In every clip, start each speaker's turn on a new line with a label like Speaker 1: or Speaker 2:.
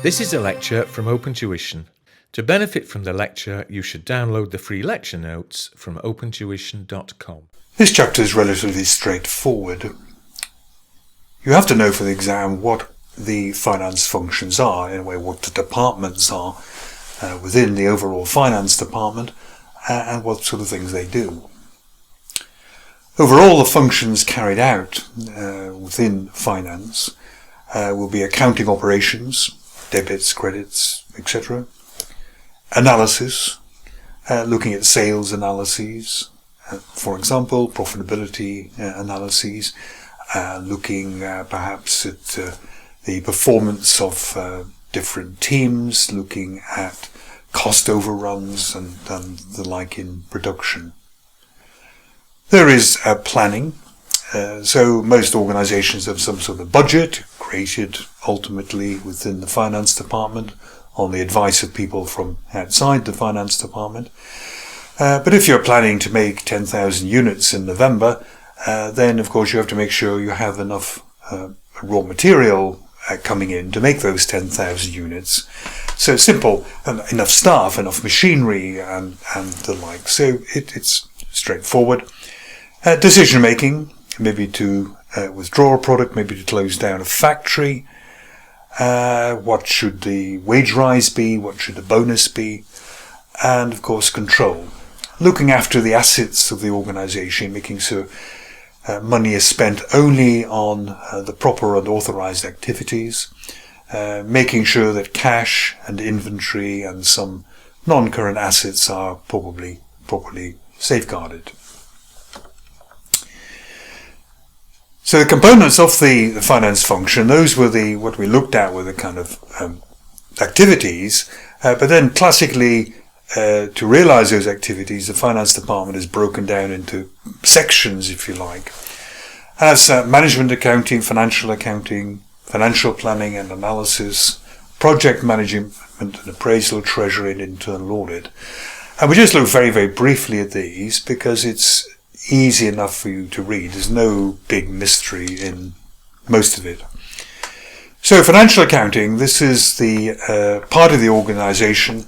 Speaker 1: This is a lecture from Open Tuition. To benefit from the lecture, you should download the free lecture notes from opentuition.com.
Speaker 2: This chapter is relatively straightforward. You have to know for the exam what the finance functions are, in a way what the departments are within the overall finance department, and what sort of things they do. Overall, the functions carried out within finance will be accounting operations, debits, credits, etc. Analysis, looking at sales analyses, for example, profitability analyses, looking perhaps at the performance of different teams, looking at cost overruns and the like in production. There is planning. So most organizations have some sort of budget created ultimately within the finance department on the advice of people from outside the finance department. But if you're planning to make 10,000 units in November, then of course you have to make sure you have enough raw material coming in to make those 10,000 units. So simple, enough staff, enough machinery and the like. So it's straightforward. Decision making, maybe to withdraw a product, maybe to close down a factory. What should the wage rise be? What should the bonus be? And of course control. Looking after the assets of the organization, making sure money is spent only on the proper and authorized activities, making sure that cash and inventory and some non-current assets are properly safeguarded. So the components of the finance function, those were what we looked at were the kind of activities, but then classically to realize those activities, the finance department is broken down into sections, if you like, as management accounting, financial planning and analysis, project management and appraisal, treasury and internal audit. And we just look very, very briefly at these because it's easy enough for you to read. There's no big mystery in most of it. So financial accounting, this is the part of the organization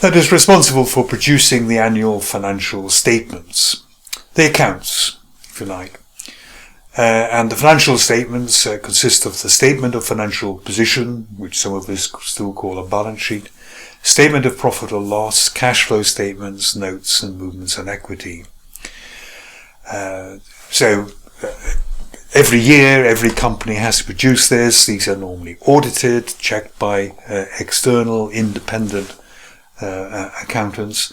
Speaker 2: that is responsible for producing the annual financial statements, the accounts, if you like. And the financial statements consist of the statement of financial position, which some of us still call a balance sheet, statement of profit or loss, cash flow statements, notes and movements on equity. So every year, every company has to produce this. These are normally audited, checked by external, independent accountants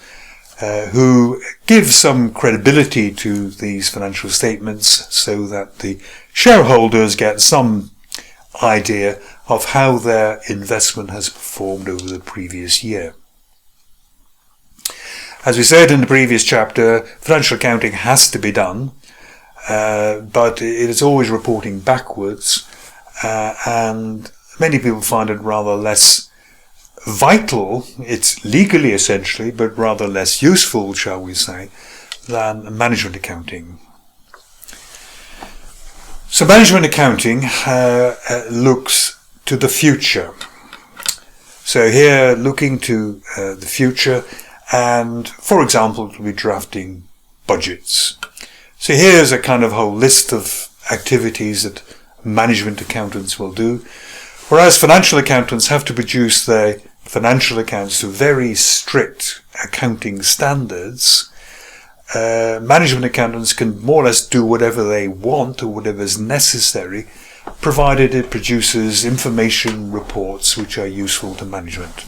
Speaker 2: who give some credibility to these financial statements so that the shareholders get some idea of how their investment has performed over the previous year. As we said in the previous chapter, financial accounting has to be done, but it is always reporting backwards, and many people find it rather less vital. It's legally essentially, but rather less useful, shall we say, than management accounting. So management accounting looks to the future. So here, looking to the future, and, for example, to be drafting budgets. So here's a kind of whole list of activities that management accountants will do, whereas financial accountants have to produce their financial accounts to very strict accounting standards. Management accountants can more or less do whatever they want or whatever is necessary, provided it produces information reports which are useful to management.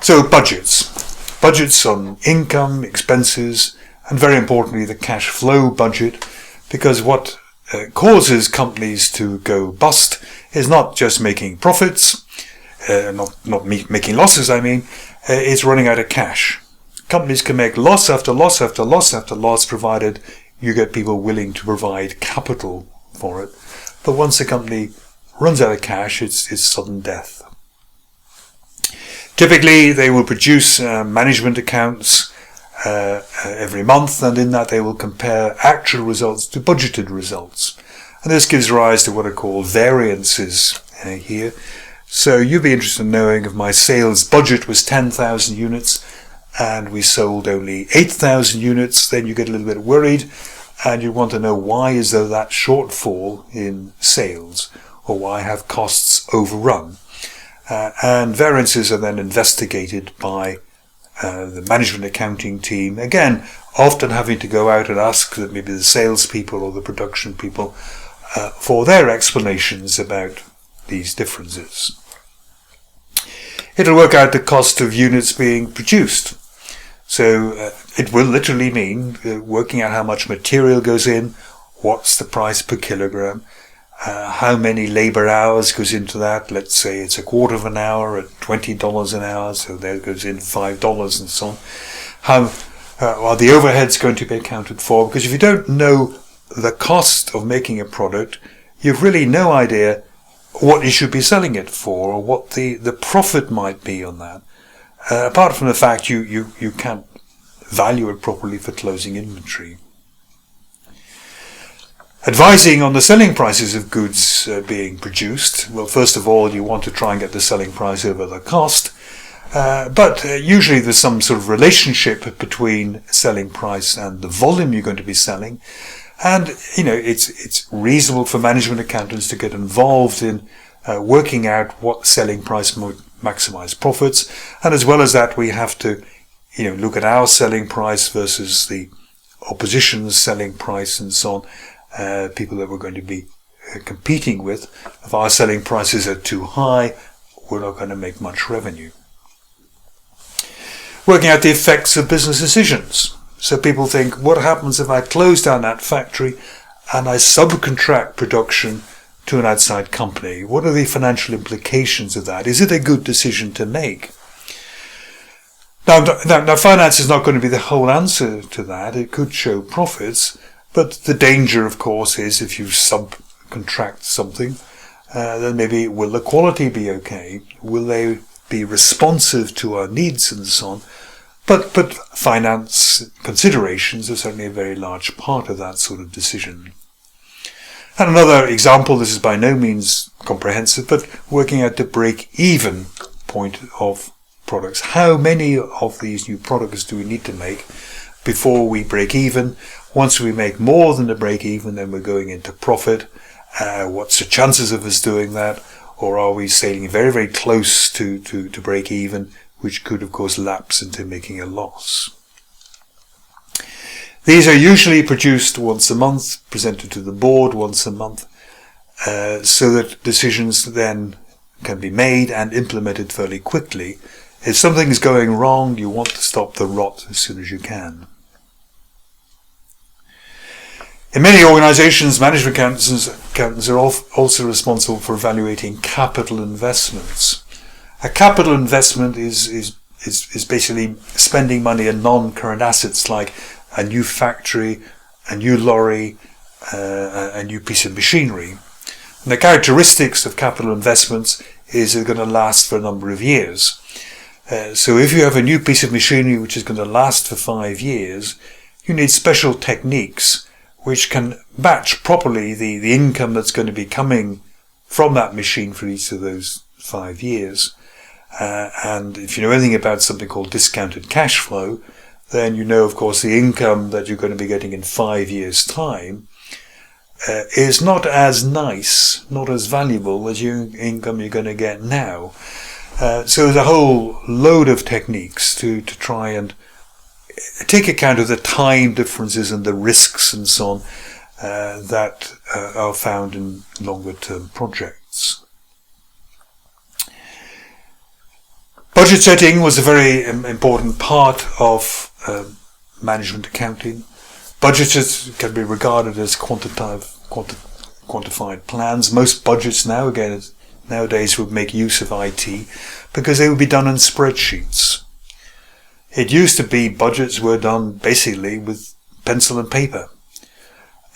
Speaker 2: So budgets on income, expenses, and very importantly the cash flow budget, because what causes companies to go bust is not just making profits, not making losses, it's running out of cash. Companies can make loss after loss after loss after loss, provided you get people willing to provide capital for it. But once a company runs out of cash, it's sudden death. Typically, they will produce management accounts every month, and in that they will compare actual results to budgeted results. And this gives rise to what are called variances here. So you'd be interested in knowing if my sales budget was 10,000 units and we sold only 8,000 units, then you get a little bit worried and you want to know why is there that shortfall in sales, or why have costs overrun. And variances are then investigated by the management accounting team, again often having to go out and ask maybe the salespeople or the production people for their explanations about these differences. It'll work out the cost of units being produced. So it will literally mean working out how much material goes in, what's the price per kilogram, how many labour hours goes into that. Let's say it's a quarter of an hour at $20 an hour, so there goes in $5 and so on. How are the overheads going to be accounted for? Because if you don't know the cost of making a product, you've really no idea what you should be selling it for, or what the profit might be on that. Apart from the fact you can't value it properly for closing inventory. Advising on the selling prices of goods being produced. Well, first of all, you want to try and get the selling price over the cost. But usually there's some sort of relationship between selling price and the volume you're going to be selling. And, it's reasonable for management accountants to get involved in working out what selling price would maximize profits. And as well as that, we have to, look at our selling price versus the opposition's selling price and so on. People that we're going to be competing with. If our selling prices are too high, we're not going to make much revenue. Working out the effects of business decisions. So people think, what happens if I close down that factory and I subcontract production to an outside company? What are the financial implications of that? Is it a good decision to make? Now, finance is not going to be the whole answer to that. It could show profits, but the danger, of course, is if you subcontract something, then maybe will the quality be okay? Will they be responsive to our needs and so on? But finance considerations are certainly a very large part of that sort of decision. And another example, this is by no means comprehensive, but working out the break-even point of products. How many of these new products do we need to make before we break even? Once we make more than the break even, then we're going into profit. What's the chances of us doing that? Or are we sailing very, very close to break even, which could, of course, lapse into making a loss? These are usually produced once a month, presented to the board once a month, so that decisions then can be made and implemented fairly quickly. If something is going wrong, you want to stop the rot as soon as you can. In many organisations, management accountants are also responsible for evaluating capital investments. A capital investment is basically spending money on non-current assets like a new factory, a new lorry, a new piece of machinery. And the characteristics of capital investments is they're going to last for a number of years. So if you have a new piece of machinery which is going to last for 5 years, you need special techniques which can match properly the income that's going to be coming from that machine for each of those 5 years. And if you know anything about something called discounted cash flow, then you know, of course, the income that you're going to be getting in 5 years' time is not as nice, not as valuable as your income you're going to get now. So there's a whole load of techniques to try and take account of the time differences and the risks and so on that are found in longer term projects. Budget setting was a very important part of management accounting. Budgets can be regarded as quantified plans. Most budgets nowadays would make use of IT because they would be done in spreadsheets. It used to be budgets were done basically with pencil and paper.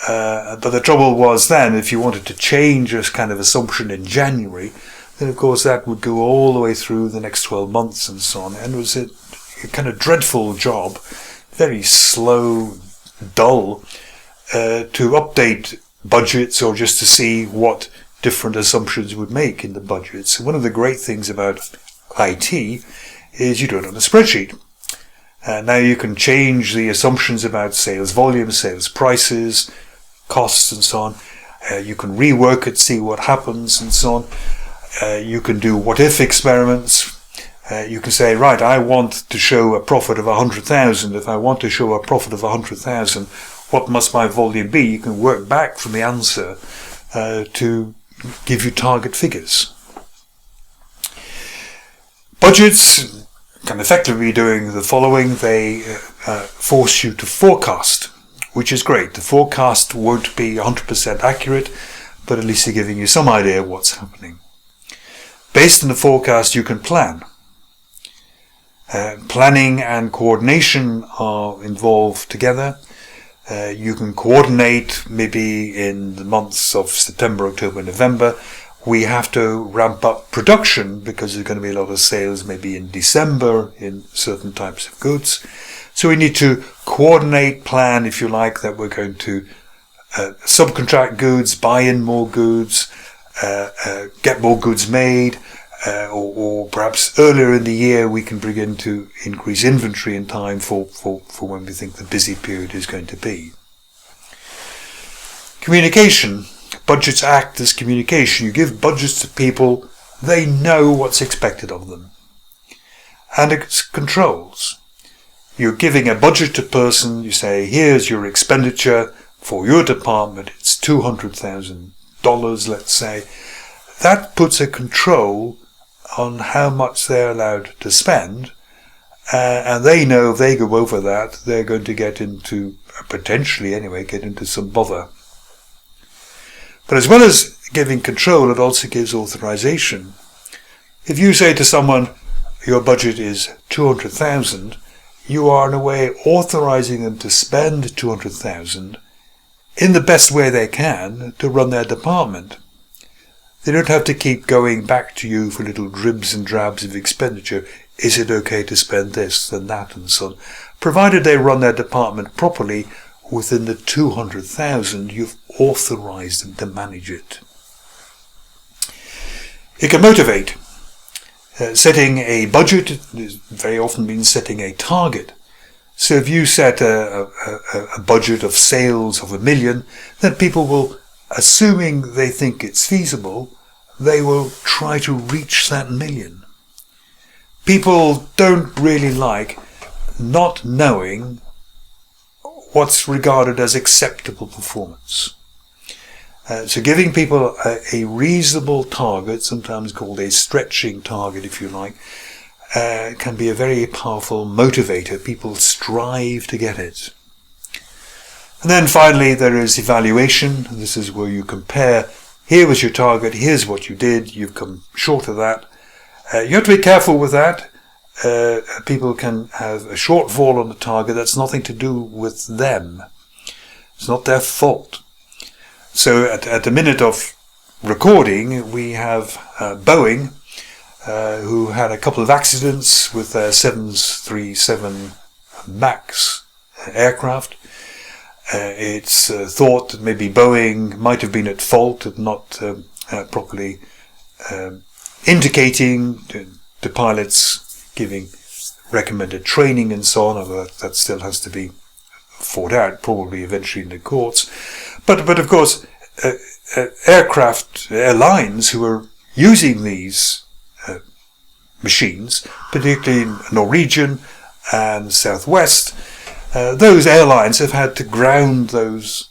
Speaker 2: But the trouble was then, if you wanted to change this kind of assumption in January, then of course that would go all the way through the next 12 months and so on. And it was a kind of dreadful job, very slow, dull, to update budgets or just to see what different assumptions you would make in the budgets. One of the great things about IT is you do it on a spreadsheet. Now you can change the assumptions about sales volume, sales prices, costs and so on. You can rework it, see what happens and so on. You can do what-if experiments. You can say, right, I want to show a profit of 100,000. If I want to show a profit of 100,000, what must my volume be? You can work back from the answer to give you target figures. Budgets can effectively be doing the following. They force you to forecast, which is great. The forecast won't be 100% accurate, but at least they're giving you some idea of what's happening. Based on the forecast, you can plan. Planning and coordination are involved together. You can coordinate maybe in the months of September, October, November. We have to ramp up production because there's going to be a lot of sales maybe in December in certain types of goods. So we need to coordinate, plan, if you like, that we're going to subcontract goods, buy in more goods, get more goods made, or perhaps earlier in the year we can begin to increase inventory in time for when we think the busy period is going to be. Communication. Budgets act as communication. You give budgets to people, they know what's expected of them. And it's controls. You're giving a budget to a person, you say, here's your expenditure for your department, it's $200,000, let's say. That puts a control on how much they're allowed to spend, and they know if they go over that, they're going to get into, potentially anyway, get into some bother. But as well as giving control, it also gives authorization. If you say to someone, your budget is 200,000, you are in a way authorizing them to spend 200,000 in the best way they can to run their department. They don't have to keep going back to you for little dribs and drabs of expenditure. Is it okay to spend this and that and so on? Provided they run their department properly, within the 200,000, you've authorized them to manage it. It can motivate. Setting a budget very often means setting a target. So if you set a budget of sales of $1 million, then people will, assuming they think it's feasible, they will try to reach that $1 million. People don't really like not knowing what's regarded as acceptable performance. So giving people a reasonable target, sometimes called a stretching target if you like, can be a very powerful motivator. People strive to get it. And then finally there is evaluation. This is where you compare, here was your target, here's what you did, you've come short of that. You have to be careful with that. People can have a shortfall on the target. That's nothing to do with them. It's not their fault. So at the minute of recording, we have Boeing, who had a couple of accidents with their 737 MAX aircraft. It's thought that maybe Boeing might have been at fault of not properly indicating to pilots, giving recommended training and so on, although that still has to be fought out, probably eventually in the courts. But of course, airlines who are using these machines, particularly Norwegian and Southwest, those airlines have had to ground those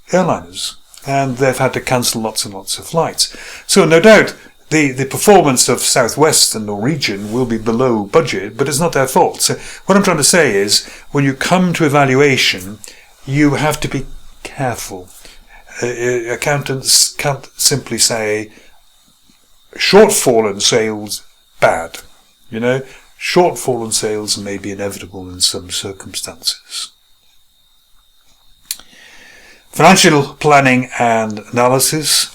Speaker 2: airliners, and they've had to cancel lots and lots of flights. So no doubt the performance of Southwest and Norwegian will be below budget, but it's not their fault. So what I'm trying to say is, when you come to evaluation, you have to be careful. Accountants can't simply say shortfall in sales bad. You know, shortfall in sales may be inevitable in some circumstances. Financial planning and analysis.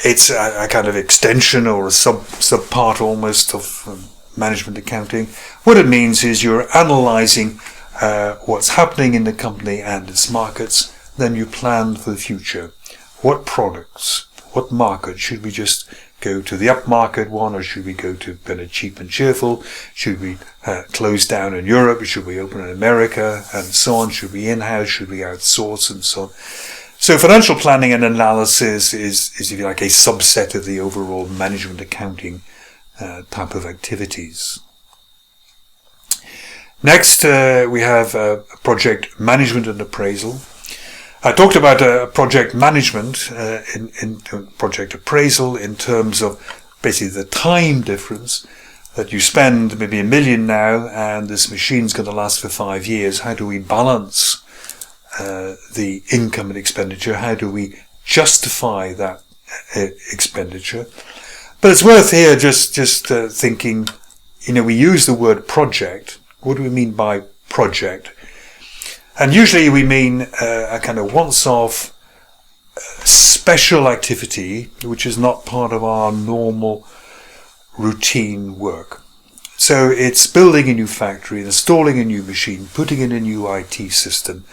Speaker 2: It's a kind of extension or a sub-part almost of management accounting. What it means is you're analysing what's happening in the company and its markets, then you plan for the future. What products, what market? Should we just go to the upmarket one, or should we go to kind of cheap and cheerful? Should we close down in Europe? Should we open in America, and so on? Should we in-house? Should we outsource, and so on? So financial planning and analysis is, if you like, a subset of the overall management accounting type of activities. Next, we have project management and appraisal. I talked about project management in project appraisal in terms of basically the time difference that you spend maybe $1 million now and this machine's going to last for 5 years. How do we balance the income and expenditure? How do we justify that expenditure? But it's worth here just thinking, we use the word project. What do we mean by project? And usually we mean a kind of once-off special activity which is not part of our normal routine work. So it's building a new factory, installing a new machine, putting in a new IT system,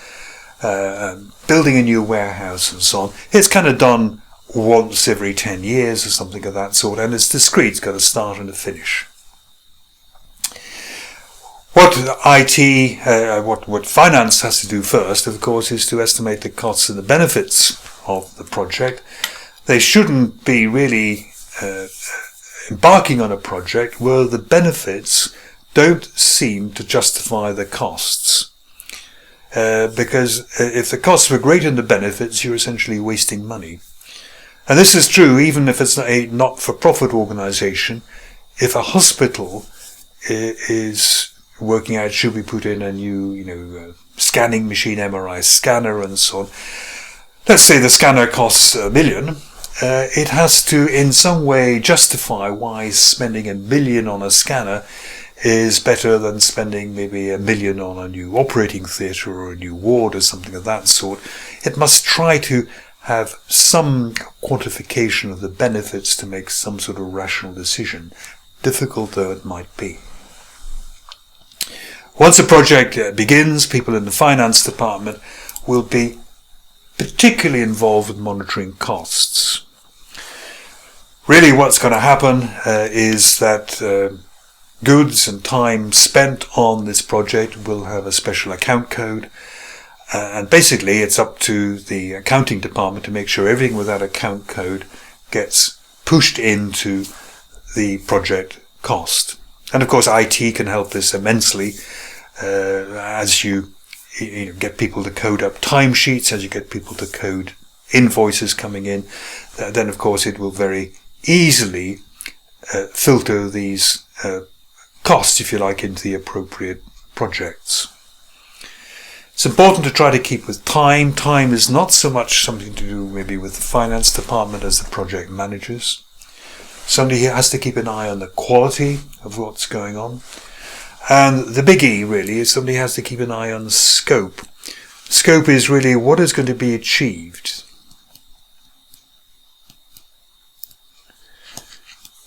Speaker 2: building a new warehouse and so on. It's kind of done once every 10 years or something of that sort, and it's discrete. It's got a start and a finish. What what finance has to do first, of course, is to estimate the costs and the benefits of the project. They shouldn't be really embarking on a project where the benefits don't seem to justify the costs. Because if the costs were greater than the benefits, you're essentially wasting money. And this is true even if it's a not-for-profit organization. If a hospital is working out, should we put in a new, scanning machine, MRI scanner and so on. Let's say the scanner costs $1 million. It has to in some way justify why spending $1 million on a scanner is better than spending maybe $1 million on a new operating theatre or a new ward or something of that sort. It must try to have some quantification of the benefits to make some sort of rational decision, difficult though it might be. Once a project begins, people in the finance department will be particularly involved with monitoring costs. Really what's going to happen is that goods and time spent on this project will have a special account code, and basically it's up to the accounting department to make sure everything with that account code gets pushed into the project cost. And of course IT can help this immensely as you get people to code up timesheets, as you get people to code invoices coming in, then of course it will very easily filter these costs, if you like, into the appropriate projects. It's important to try to keep with time. Time is not so much something to do maybe with the finance department as the project managers. Somebody has to keep an eye on the quality of what's going on. And the biggie really is somebody has to keep an eye on the scope. Scope is really what is going to be achieved.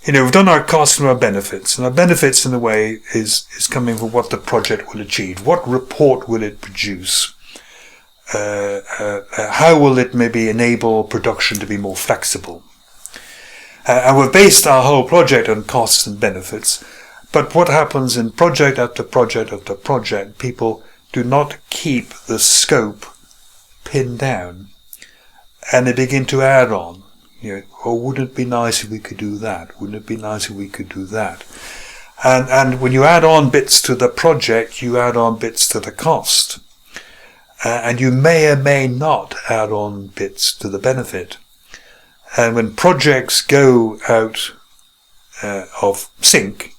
Speaker 2: We've done our costs and our benefits, and our benefits in a way is coming from what the project will achieve. What report will it produce? How will it maybe enable production to be more flexible? And we've based our whole project on costs and benefits. But what happens in project after project after project, people do not keep the scope pinned down, and they begin to add on. Wouldn't it be nice if we could do that? Wouldn't it be nice if we could do that? And when you add on bits to the project, you add on bits to the cost. And you may or may not add on bits to the benefit. And when projects go out of sync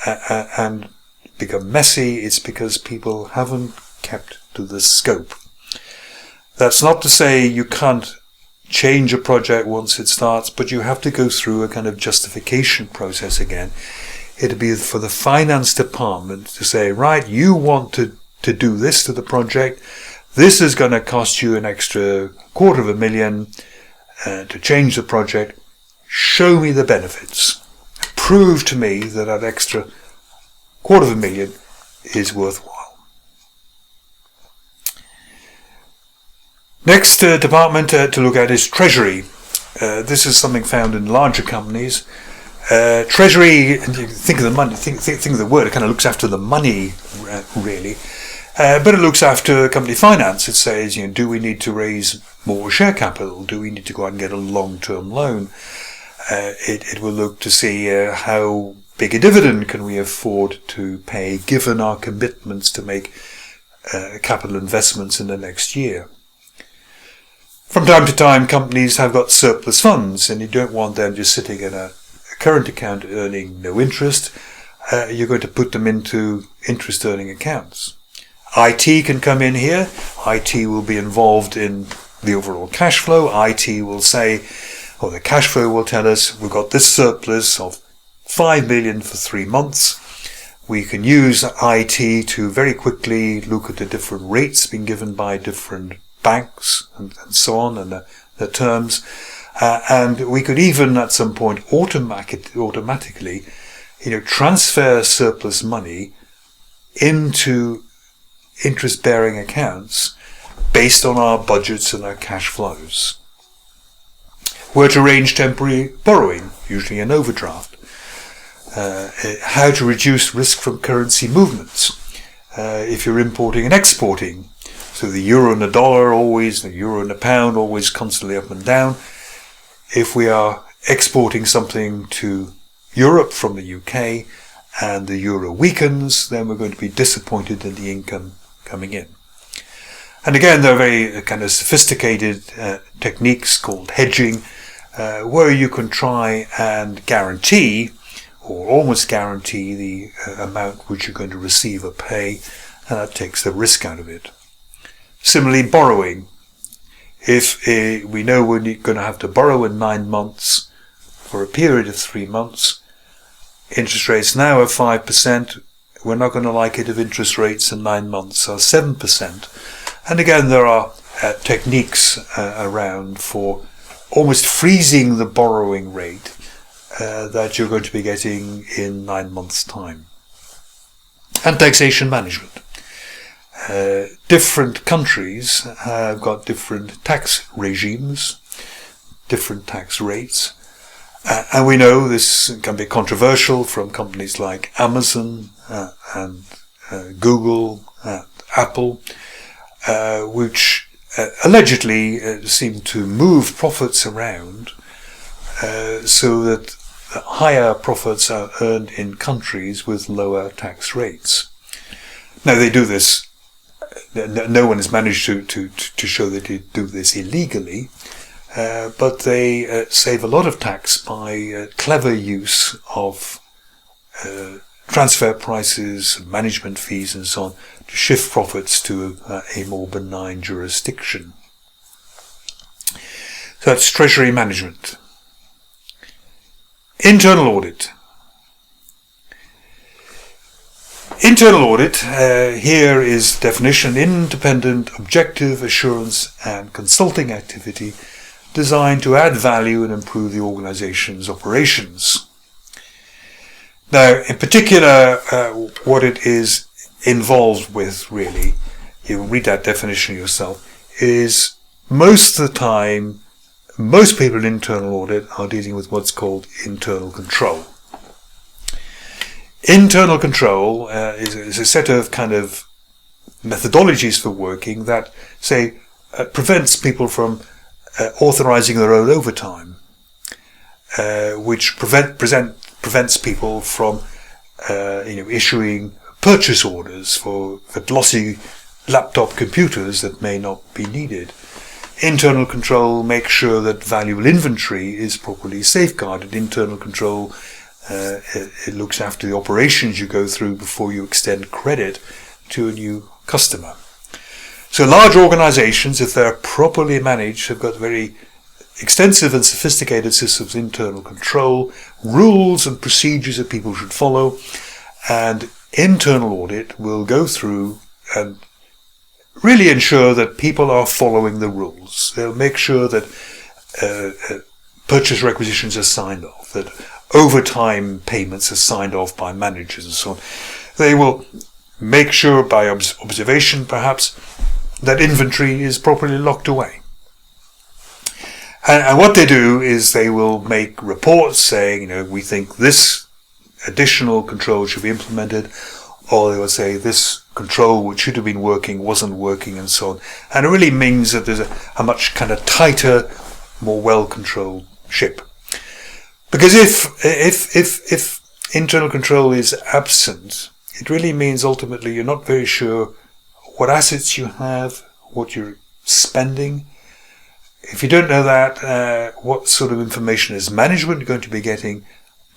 Speaker 2: and become messy, it's because people haven't kept to the scope. That's not to say you can't change a project once it starts, but you have to go through a kind of justification process again. It'd be for the finance department to say, right, you want to do this to the project. This is going to cost you an extra $250,000 to change the project. Show me the benefits. Prove to me that that extra $250,000 is worthwhile. Next department to look at is Treasury. This is something found in larger companies. Treasury, think of the money, think of the word, it kind of looks after the money, really. But it looks after company finance. It says, do we need to raise more share capital? Do we need to go out and get a long-term loan? It will look to see how big a dividend can we afford to pay given our commitments to make capital investments in the next year. From time to time, companies have got surplus funds, and you don't want them just sitting in a current account earning no interest. You're going to put them into interest-earning accounts. IT can come in here. IT will be involved in the overall cash flow. IT will say, or the cash flow will tell us, we've got this surplus of 5 million for 3 months. We can use IT to very quickly look at the different rates being given by different banks and so on, and the terms. And we could even at some point automatically, transfer surplus money into interest-bearing accounts based on our budgets and our cash flows. Where to arrange temporary borrowing, usually an overdraft. How to reduce risk from currency movements. If you're importing and exporting, so the euro and the dollar always, the euro and the pound always constantly up and down. If we are exporting something to Europe from the UK and the euro weakens, then we're going to be disappointed in the income coming in. And again, there are very kind of sophisticated techniques called hedging, where you can try and guarantee, or almost guarantee, the amount which you're going to receive or pay, and that takes the risk out of it. Similarly, borrowing. If we know we're going to have to borrow in 9 months for a period of 3 months, interest rates now are 5%, we're not going to like it if interest rates in 9 months are 7%. And again, there are techniques around for almost freezing the borrowing rate that you're going to be getting in 9 months' time. And taxation management. Different countries have got different tax regimes, different tax rates. And we know this can be controversial from companies like Amazon and Google, Apple, which allegedly seem to move profits around so that higher profits are earned in countries with lower tax rates. Now they do this, no one has managed to show that they do this illegally, but they save a lot of tax by clever use of transfer prices, management fees and so on, to shift profits to a more benign jurisdiction. So that's Treasury management. Internal audit. Internal audit, here is definition: independent, objective, assurance and consulting activity designed to add value and improve the organization's operations. Now, in particular, what it is involved with, really, you can read that definition yourself, is most of the time, most people in internal audit are dealing with what's called internal control. Internal control is a set of kind of methodologies for working that, say, prevents people from authorizing their own overtime, which prevents people from issuing purchase orders for glossy laptop computers that may not be needed. Internal control makes sure that valuable inventory is properly safeguarded. Internal control it looks after the operations you go through before you extend credit to a new customer. So large organizations, if they're properly managed, have got very extensive and sophisticated systems of internal control, rules and procedures that people should follow, and internal audit will go through and really ensure that people are following the rules. They'll make sure that purchase requisitions are signed off, that overtime payments are signed off by managers and so on. They will make sure by observation, perhaps, that inventory is properly locked away. And what they do is they will make reports saying, we think this additional control should be implemented, or they will say this control which should have been working wasn't working, and so on. And it really means that there's a much kind of tighter, more well-controlled ship. Because if internal control is absent, it really means ultimately you're not very sure what assets you have, what you're spending. If you don't know that, what sort of information is management going to be getting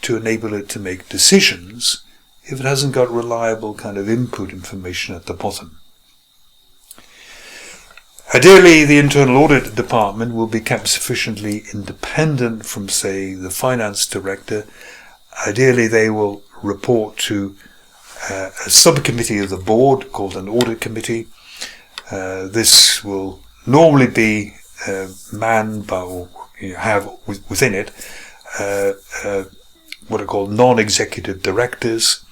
Speaker 2: to enable it to make decisions if it hasn't got reliable kind of input information at the bottom? Ideally, the internal audit department will be kept sufficiently independent from, say, the finance director. Ideally, they will report to a subcommittee of the board called an audit committee. This will normally be manned by, or have within it, what are called non-executive directors.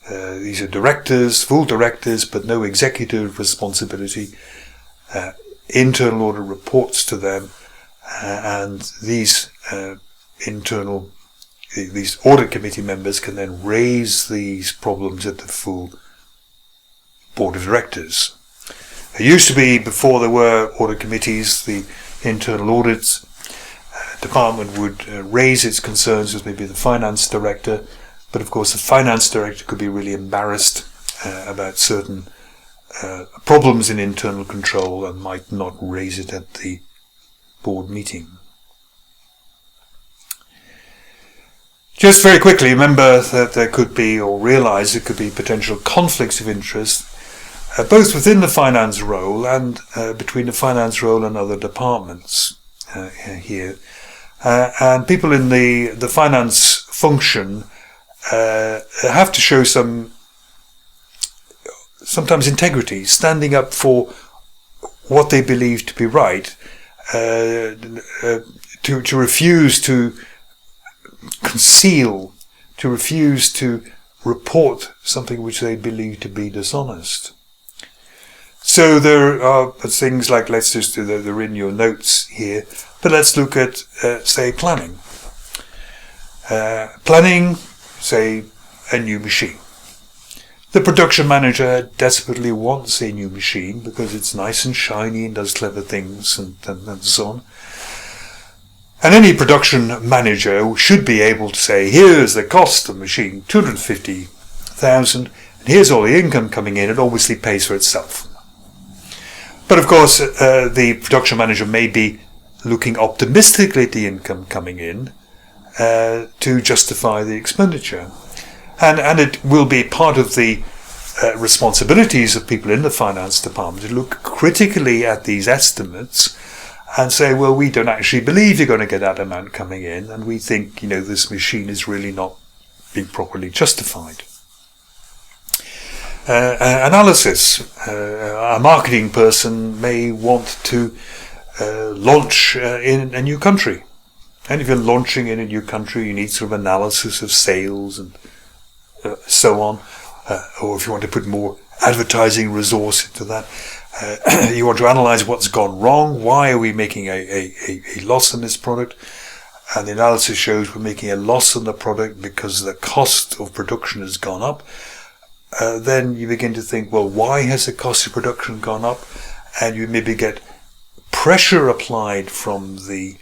Speaker 2: These are directors, full directors, but no executive responsibility. Internal audit reports to them, and these these audit committee members can then raise these problems at the full board of directors. It used to be, before there were audit committees, the internal audits department would raise its concerns with maybe the finance director, but of course the finance director could be really embarrassed about certain problems in internal control and might not raise it at the board meeting. Just very quickly, remember that there could be, or realise there could be, potential conflicts of interest, both within the finance role and between the finance role and other departments here. And people in the finance function have to show sometimes integrity, standing up for what they believe to be right, to refuse to conceal, to refuse to report something which they believe to be dishonest. So there are things like, let's just do that, they're in your notes here, but let's look at, say, planning. Planning, say, a new machine. The production manager desperately wants a new machine because it's nice and shiny and does clever things and so on. And any production manager should be able to say, here's the cost of the machine, $250,000, and here's all the income coming in. It obviously pays for itself. But of course, the production manager may be looking optimistically at the income coming in to justify the expenditure. And it will be part of the responsibilities of people in the finance department to look critically at these estimates and say, well, we don't actually believe you're going to get that amount coming in, and we think, this machine is really not being properly justified. Analysis. A marketing person may want to launch in a new country. And if you're launching in a new country, you need sort of analysis of sales and so on. Or if you want to put more advertising resource into that, you want to analyze what's gone wrong. Why are we making a loss on this product? And the analysis shows we're making a loss on the product because the cost of production has gone up. Then you begin to think, well, why has the cost of production gone up? And you maybe get pressure applied from the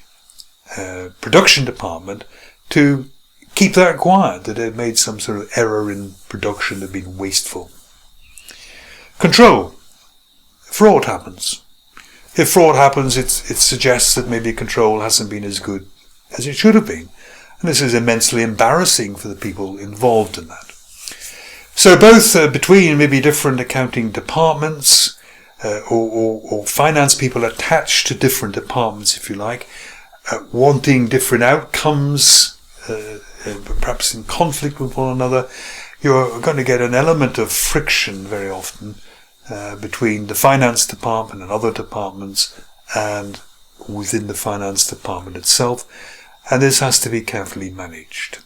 Speaker 2: production department to keep that quiet, that they've made some sort of error in production, they've been wasteful. Control. Fraud happens. If fraud happens, it suggests that maybe control hasn't been as good as it should have been. And this is immensely embarrassing for the people involved in that. So both between maybe different accounting departments or finance people attached to different departments, if you like, wanting different outcomes, perhaps in conflict with one another, you're going to get an element of friction very often between the finance department and other departments and within the finance department itself, and this has to be carefully managed.